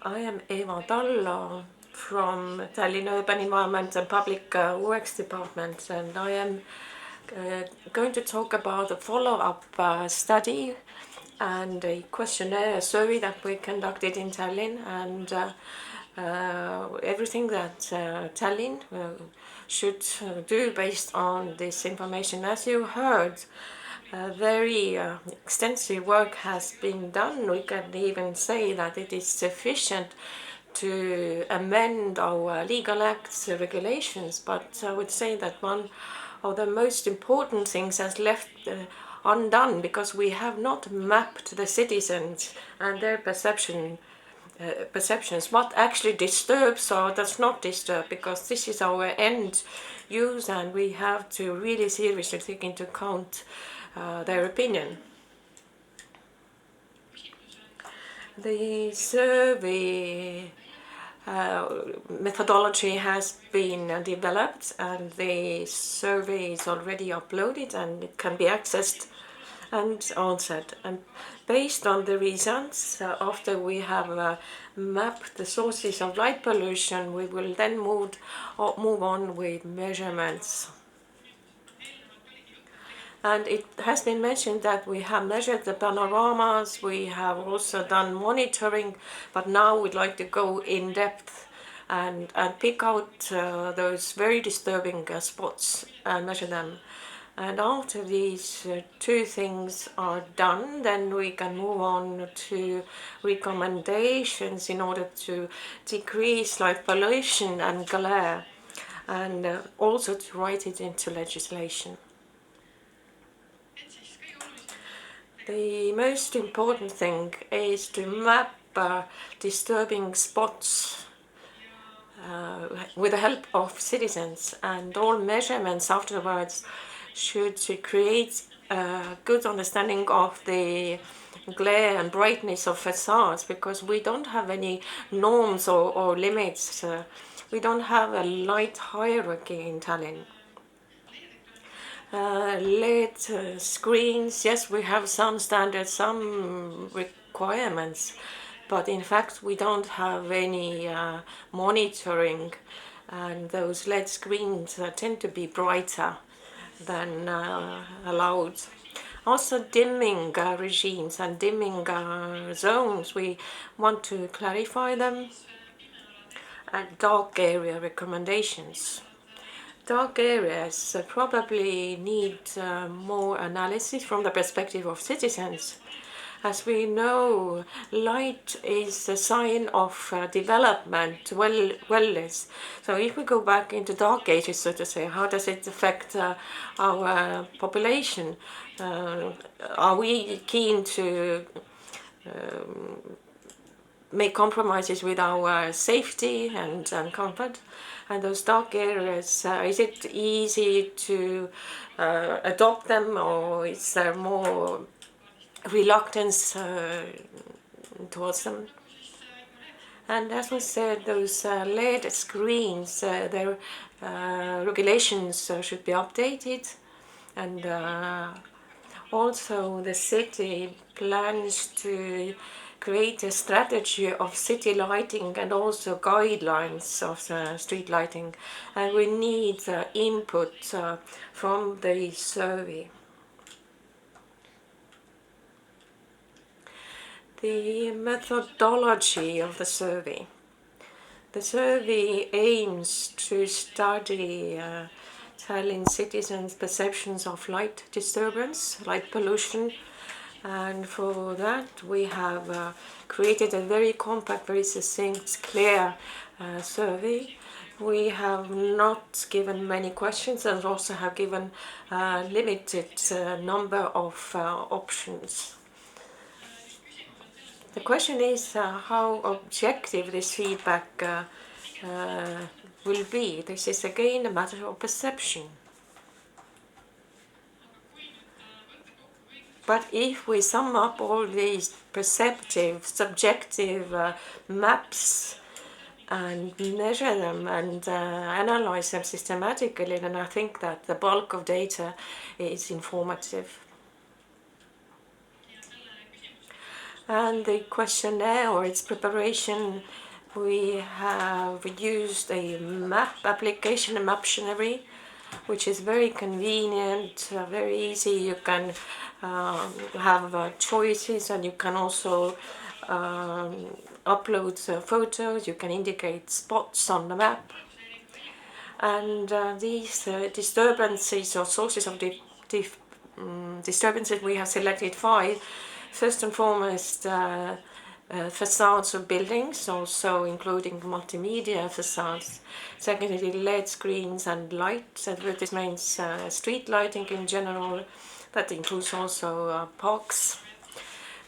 I am Tallo from Tallinn Urban Environment and Public Works Department, and I am going to talk about a follow-up study and a questionnaire survey that we conducted in Tallinn, and everything that Tallinn should do based on this information. As you heard, very extensive work has been done. We can even say that it is sufficient to amend our legal acts, regulations, but I would say that one of the most important things has left undone, because we have not mapped the citizens and their perceptions, what actually disturbs or does not disturb, because this is our end use and we have to really seriously take into account their opinion. The survey methodology has been developed, and the survey is already uploaded and it can be accessed and answered. And based on the results, after we have mapped the sources of light pollution, we will then move on with measurements. And it has been mentioned that we have measured the panoramas, we have also done monitoring, but now we'd like to go in depth and pick out those very disturbing spots and measure them. And after these two things are done, then we can move on to recommendations in order to decrease light pollution and glare, and also to write it into legislation. The most important thing is to map disturbing spots with the help of citizens, and all measurements afterwards should create a good understanding of the glare and brightness of facades, because we don't have any norms or limits. We don't have a light hierarchy in Tallinn. LED screens, yes, we have some standards, some requirements, but in fact we don't have any monitoring, and those LED screens tend to be brighter than allowed. Also dimming regimes and dimming zones, we want to clarify them, and dark area recommendations. Dark areas probably need more analysis from the perspective of citizens. As we know, light is a sign of development, wellness. So if we go back into dark ages, so to say, how does it affect our population? Are we keen to make compromises with our safety and comfort? And those dark areas, is it easy to adopt them, or is there more reluctance towards them? And as we said, those LED screens, their regulations should be updated, and also the city plans to create a strategy of city lighting and also guidelines of street lighting, and we need input from the survey. The methodology of the survey. The survey aims to study Tallinn citizens' perceptions of light disturbance, light pollution. And for that, we have created a very compact, very succinct, clear survey. We have not given many questions and also have given a limited number of options. The question is how objective this feedback will be. This is again a matter of perception. But if we sum up all these perceptive, subjective maps and measure them and analyze them systematically, then I think that the bulk of data is informative. And the questionnaire or its preparation, we have used a map application, a Maptionary, which is very convenient, very easy. You can have choices, and you can also upload photos. You can indicate spots on the map. And these disturbances or sources of disturbances, we have selected 5. First and foremost, facades of buildings, also including multimedia facades. Secondly, LED screens and lights, advertisements, street lighting in general. That includes also parks.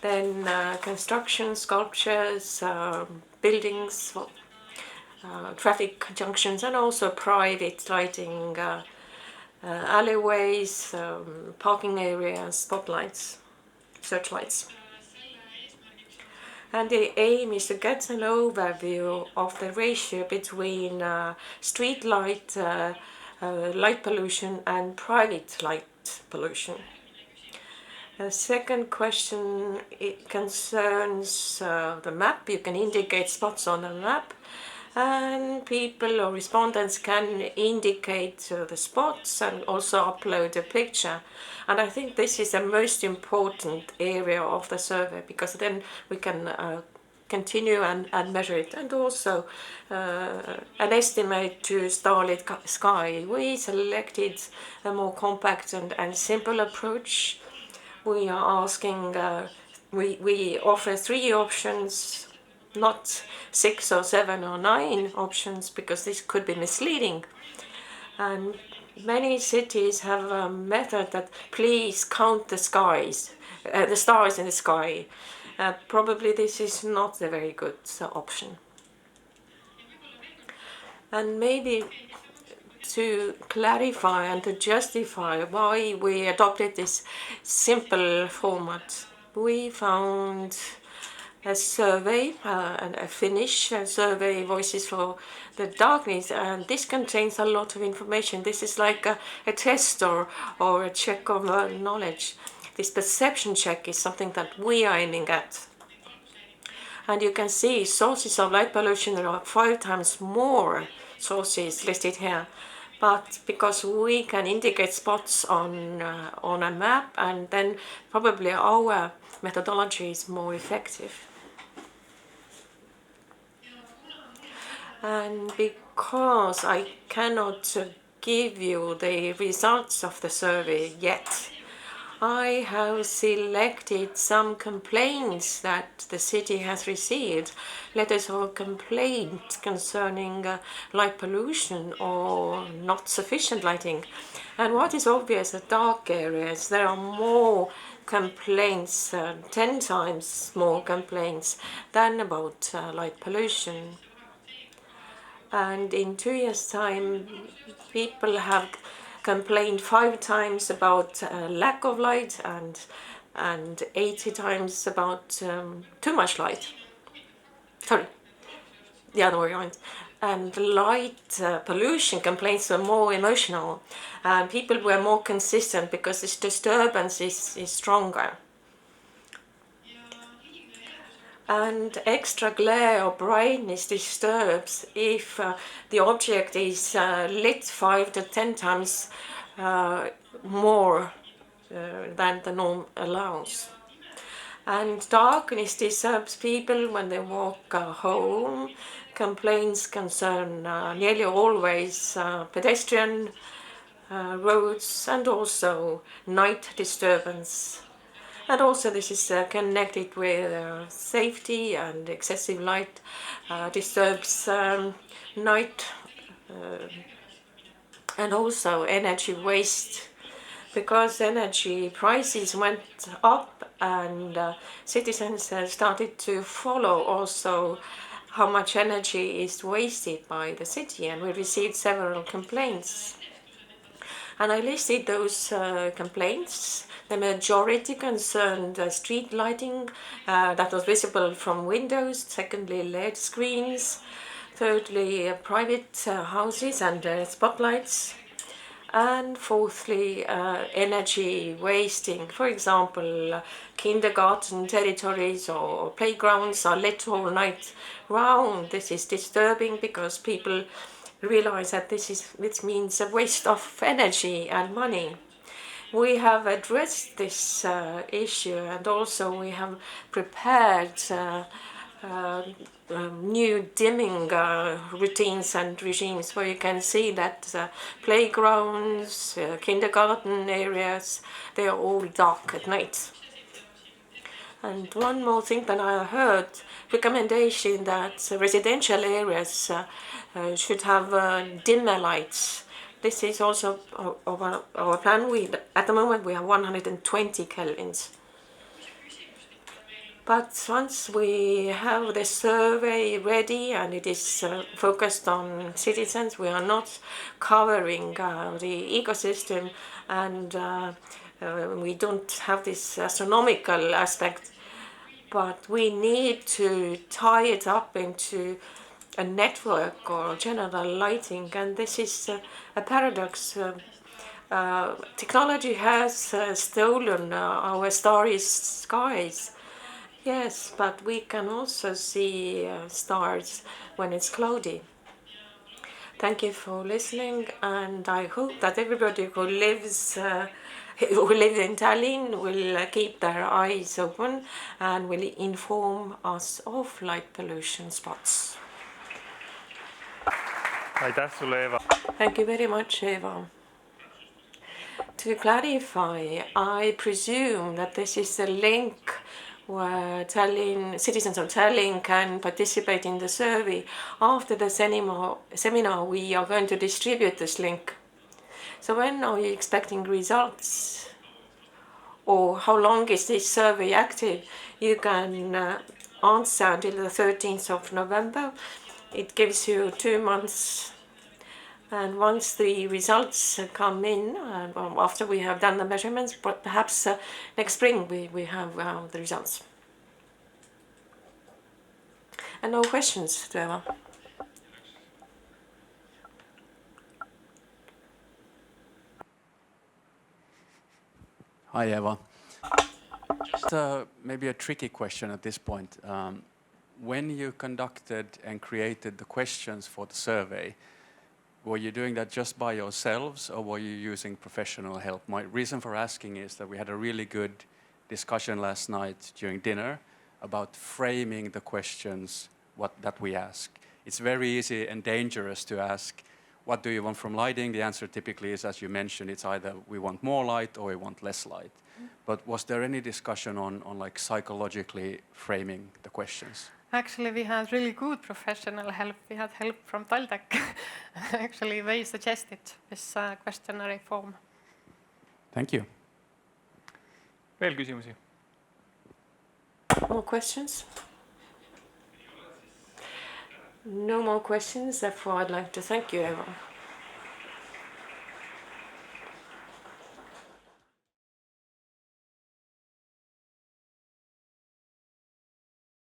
Then construction, sculptures, buildings, traffic junctions, and also private lighting, alleyways, parking areas, spotlights, searchlights. And the aim is to get an overview of the ratio between street light, light pollution and private light pollution. The second question, it concerns the map. You can indicate spots on the map, and people or respondents can indicate the spots and also upload a picture. And I think this is the most important area of the survey, because then we can continue and measure it. And also an estimate to starlit sky. We selected a more compact and simple approach. We are asking, we offer 3 options, not 6 or 7 or 9 options, because this could be misleading. And many cities have a method that please count the skies, the stars in the sky. Probably this is not a very good option. And maybe to clarify and to justify why we adopted this simple format, we found a survey, a Finnish survey, Voices for the Darkness, and this contains a lot of information. This is like a test or a check of knowledge. This perception check is something that we are aiming at. And you can see sources of light pollution, there are 5 times more sources listed here. But because we can indicate spots on a map, and then probably our methodology is more effective. And because I cannot give you the results of the survey yet, I have selected some complaints that the city has received, letters of complaint concerning light pollution or not sufficient lighting. And what is obvious, at dark areas, there are more complaints, 10 times more complaints than about light pollution. And in 2 years' time, people have complained 5 times about lack of light and 80 times about too much light. Sorry, the other way around. And light pollution complaints were more emotional. People were more consistent because this disturbance is stronger. And extra glare or brightness disturbs if the object is lit 5 to 10 times more than the norm allows. And darkness disturbs people when they walk home. Complaints concern nearly always pedestrian roads and also night disturbance. And also this is connected with safety, and excessive light disturbs night and also energy waste, because energy prices went up and citizens started to follow also how much energy is wasted by the city, and we received several complaints. And I listed those complaints. The majority concerned street lighting that was visible from windows. Secondly, LED screens. Thirdly, private houses and spotlights. And fourthly, energy wasting. For example, kindergarten territories or playgrounds are lit all night round. This is disturbing because people realize that this means a waste of energy and money. We have addressed this issue, and also we have prepared uh, new dimming routines and regimes where you can see that playgrounds, kindergarten areas, they are all dark at night. And one more thing that I heard, recommendation that residential areas should have dimmer lights. This is also our plan. At the moment we have 120 kelvins. But once we have the survey ready and it is focused on citizens, we are not covering the ecosystem, and we don't have this astronomical aspect, but we need to tie it up into a network or general lighting, and this is a paradox. Technology has stolen our starry skies. Yes, but we can also see stars when it's cloudy. Thank you for listening, and I hope that everybody who lives in Tallinn will keep their eyes open and will inform us of light pollution spots. Aitäh sulle, Eeva. Thank you very much, Eva. To clarify, I presume that this is a link where citizens of Tallinn can participate in the survey. After the seminar, we are going to distribute this link. So when are you expecting results? Or how long is this survey active? You can answer until the 13th of November. It gives you 2 months. And once the results come in, after we have done the measurements, but perhaps next spring we have the results. And no questions, Eva? Hi, Eva. Just maybe a tricky question at this point. When you conducted and created the questions for the survey, were you doing that just by yourselves, or were you using professional help? My reason for asking is that we had a really good discussion last night during dinner about framing the questions that we ask. It's very easy and dangerous to ask, what do you want from lighting? The answer typically is, as you mentioned, it's either we want more light or we want less light. But was there any discussion on like psychologically framing the questions? Actually, we had really good professional help. We had help from Taltech. Actually, they suggested this questionnaire form. Thank you. Veel küsimusi? More questions? No more questions. Therefore, I'd like to thank you, Eva.